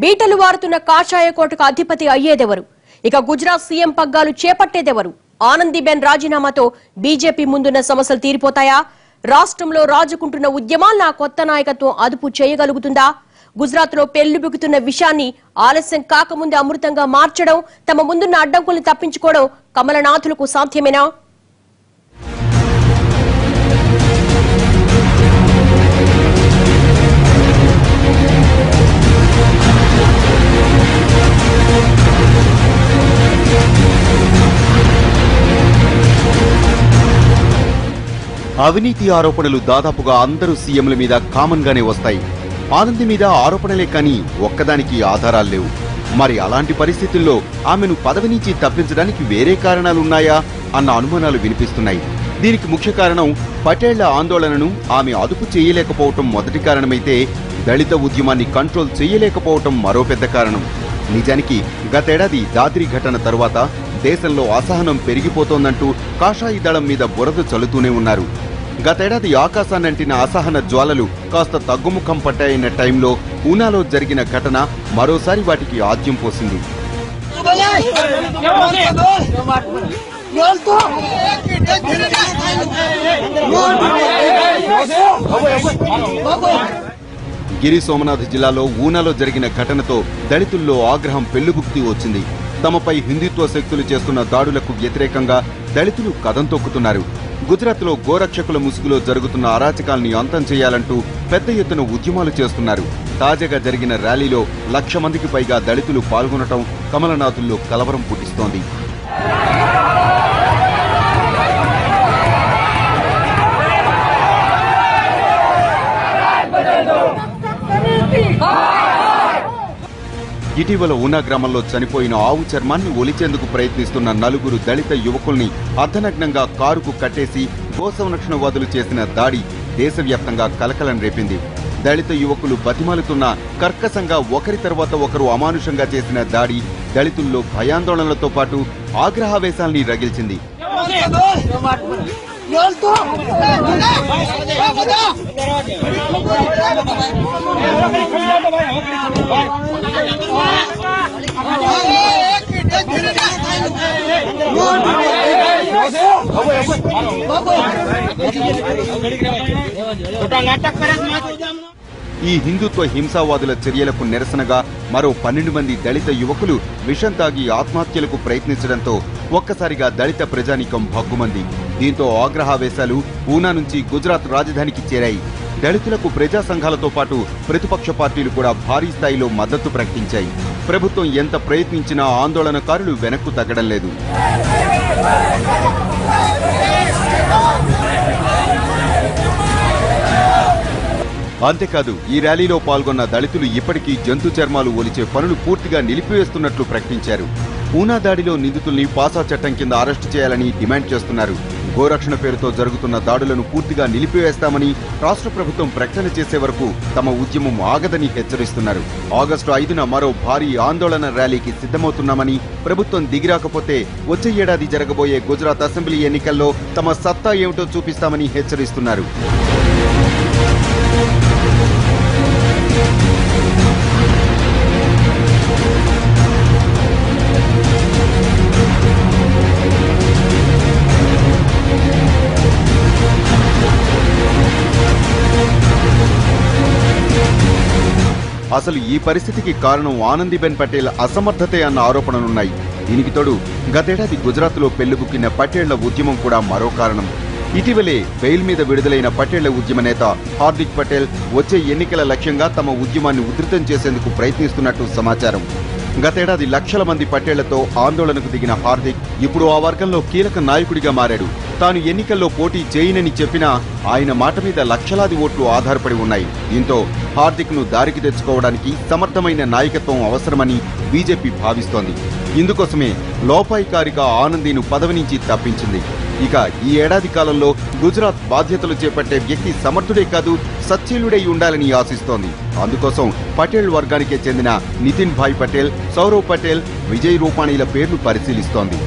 బీటలు వారుతున్న కాషాయ కోటకు అధిపతి అయ్యేదెవరు? ఇక గుజరాత్ సీఎం పగ్గాలు చేపట్టేదెవరు? ఆనందీబెన్ రాజీనామాతో బీజేపీ ముందున్న సమస్యలు తీరిపోతాయా? రాష్ట్రంలో రాజుకుంటున్న ఉద్యమాలను కొత్త నాయకత్వం అదుపు చేయగలుగుతుందా? గుజరాత్ లో పెళ్లిబుకుతున్న విషయాన్ని ఆలస్యం కాకముందే అమృతంగా మార్చడం, తమ ముందున్న అడ్డంకుల్ని తప్పించుకోవడం కమలనాథులకు సాధ్యమేనా? అవినీతి ఆరోపణలు దాదాపుగా అందరూ సీఎంల మీద కామన్ గానే వస్తాయి. ఆనంది మీద ఆరోపణలే కానీ ఒక్కదానికి ఆధారాలు లేవు. మరి అలాంటి పరిస్థితుల్లో ఆమెను పదవి నుంచి తప్పించడానికి వేరే కారణాలున్నాయా అన్న అనుమానాలు వినిపిస్తున్నాయి. దీనికి ముఖ్య కారణం పటేళ్ల ఆందోళనను ఆమె అదుపు చేయలేకపోవటం మొదటి కారణమైతే, దళిత ఉద్యమాన్ని కంట్రోల్ చేయలేకపోవటం మరో పెద్ద కారణం. నిజానికి గతేడాది దాద్రి ఘటన తరువాత దేశంలో అసహనం పెరిగిపోతోందంటూ కాషాయి దళం మీద బురద చల్లుతూనే ఉన్నారు. గతేడాది ఆకాశాన్నంటిన అసహన జ్వాలలు కాస్త తగ్గుముఖం పట్టాయన్న టైంలో ఊనాలో జరిగిన ఘటన మరోసారి వాటికి ఆద్యం పోసింది. గిరి సోమనాథ్ జిల్లాలో ఊనాలో జరిగిన ఘటనతో దళితుల్లో ఆగ్రహం పెళ్లిబుక్తి వచ్చింది. తమపై హిందుత్వ శక్తులు చేస్తున్న దాడులకు వ్యతిరేకంగా దళితులు కదం తొక్కుతున్నారు. గుజరాత్ లో గోరక్షకుల ముసుగులో జరుగుతున్న అరాచకాల్ని అంతం చేయాలంటూ పెద్ద ఎత్తున ఉద్యమాలు చేస్తున్నారు. తాజాగా జరిగిన ర్యాలీలో 1,00,000 మందికి పైగా దళితులు పాల్గొనటం కమలనాథుల్లో కలవరం పుట్టిస్తోంది. ఇటీవల ఊనా గ్రామంలో చనిపోయిన ఆవు చర్మాన్ని ఒలిచేందుకు ప్రయత్నిస్తున్న 4 దళిత యువకుల్ని అర్ధనగ్నంగా కారుకు కట్టేసి గోసంరక్షణవాదులు చేసిన దాడి దేశవ్యాప్తంగా కలకలం రేపింది. దళిత యువకులు బతిమాలుతున్న కర్కశంగా ఒకరి తర్వాత ఒకరు అమానుషంగా చేసిన దాడి దళితుల్లో భయాందోళనలతో పాటు ఆగ్రహావేశాల్ని రగిల్చింది. ఈ హిందుత్వ హింసావాదుల చర్యలకు నిరసనగా మరో 12 మంది దళిత యువకులు విషం తాగి ఆత్మహత్యలకు ప్రయత్నించడంతో ఒక్కసారిగా దళిత ప్రజానీకం భగ్గుమంది. దీంతో ఆగ్రహావేశాలు ఊనా నుంచి గుజరాత్ రాజధానికి చేరాయి. దళితులకు ప్రజా సంఘాలతో పాటు ప్రతిపక్ష పార్టీలు కూడా భారీ స్థాయిలో మద్దతు ప్రకటించాయి. ప్రభుత్వం ఎంత ప్రయత్నించినా ఆందోళనకారులు వెనక్కు తగ్గడం లేదు. అంతేకాదు, ఈ ర్యాలీలో పాల్గొన్న దళితులు ఇప్పటికీ జంతు చర్మాలు ఒలిచే పనులు పూర్తిగా నిలిపివేస్తున్నట్లు ప్రకటించారు. ఊనా దాడిలో నిందితుల్ని పాసా చట్టం కింద అరెస్టు చేయాలని డిమాండ్ చేస్తున్నారు. గోరక్షణ పేరుతో జరుగుతున్న దాడులను పూర్తిగా నిలిపివేస్తామని రాష్ట్ర ప్రభుత్వం ప్రకటన చేసే వరకు తమ ఉద్యమం ఆగదని హెచ్చరిస్తున్నారు. ఆగస్టు 5న మరో భారీ ఆందోళన ర్యాలీకి సిద్ధమవుతున్నామని, ప్రభుత్వం దిగిరాకపోతే వచ్చే ఏడాది జరగబోయే గుజరాత్ అసెంబ్లీ ఎన్నికల్లో తమ సత్తా ఏమిటో చూపిస్తామని హెచ్చరిస్తున్నారు. అసలు ఈ పరిస్థితికి కారణం ఆనందీబెన్ పటేల్ అసమర్థతే అన్న ఆరోపణలున్నాయి. దీనికి తోడు గతేడాది గుజరాత్ లో పెళ్లిబుక్కిన పటేళ్ల ఉద్యమం కూడా మరో కారణం. ఇటీవలే బెయిల్ మీద విడుదలైన పటేళ్ల ఉద్యమ నేత హార్దిక్ పటేల్ వచ్చే ఎన్నికల లక్ష్యంగా తమ ఉద్యమాన్ని ఉధృతం చేసేందుకు ప్రయత్నిస్తున్నట్టు సమాచారం. గతేడాది 1,00,000 మంది పటేళ్లతో ఆందోళనకు దిగిన హార్దిక్ ఇప్పుడు ఆ వర్గంలో కీలక నాయకుడిగా మారాడు. తాను ఎన్నికల్లో పోటీ చేయనని చెప్పినా ఆయన మాట మీద లక్షలాది ఓట్లు ఆధారపడి ఉన్నాయి. దీంతో హార్దిక్ ను దారికి తెచ్చుకోవడానికి సమర్థమైన నాయకత్వం అవసరమని బీజేపీ భావిస్తోంది. ఇందుకోసమే లోపాయికారిగా ఆనందీను పదవి నుంచి తప్పించింది. ఇక ఈ ఏడాది కాలంలో గుజరాత్ బాధ్యతలు చేపట్టే వ్యక్తి సమర్థుడే కాదు, సచ్చీలుడై ఉండాలని ఆశిస్తోంది. అందుకోసం పటేల్ వర్గానికే చెందిన నితిన్ భాయ్ పటేల్, సౌరవ్ పటేల్, విజయ్ రూపాణీల పేర్లు పరిశీలిస్తోంది.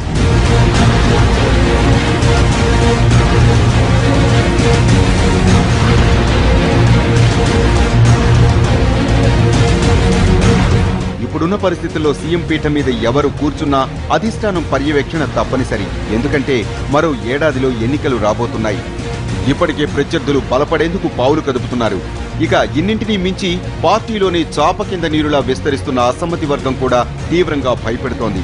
ఇప్పుడున్న పరిస్థితుల్లో సీఎం పీఠం మీద ఎవరు కూర్చున్నా అధిష్టానం పర్యవేక్షణ తప్పనిసరి. ఎందుకంటే మరో ఏడాదిలో ఎన్నికలు రాబోతున్నాయి. ఇప్పటికే ప్రత్యర్థులు బలపడేందుకు పావులు కదుపుతున్నారు. ఇక ఇన్నింటినీ మించి పార్టీలోని చాప కింద నీరులా విస్తరిస్తున్న అసమ్మతి వర్గం కూడా తీవ్రంగా భయపెడుతోంది.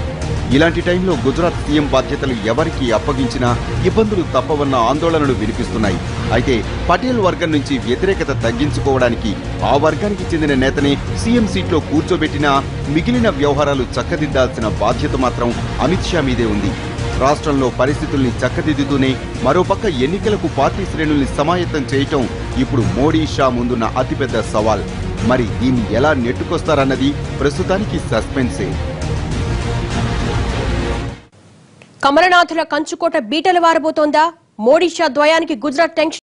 ఇలాంటి టైంలో గుజరాత్ సీఎం బాధ్యతలు ఎవరికి అప్పగించినా ఇబ్బందులు తప్పవన్న ఆందోళనలు వినిపిస్తున్నాయి. అయితే పటేల్ వర్గం నుంచి వ్యతిరేకత తగ్గించుకోవడానికి ఆ వర్గానికి చెందిన నేతనే సీఎం సీట్లో కూర్చోబెట్టినా మిగిలిన వ్యవహారాలు చక్కదిద్దాల్సిన బాధ్యత మాత్రం అమిత్ షా మీదే ఉంది. రాష్ట్రంలో పరిస్థితుల్ని చక్కదిద్దుతూనే మరోపక్క ఎన్నికలకు పార్టీ శ్రేణుల్ని సమాయత్తం చేయటం ఇప్పుడు మోడీ షా ముందున్న అతిపెద్ద సవాల్. మరి దీన్ని ఎలా నెట్టుకొస్తారన్నది ప్రస్తుతానికి సస్పెన్సే. కమలనాథుల కంచుకోట బీటలు వారబోతోందా? మోడీ షా ద్వయానికి గుజరాత్ టెన్షన్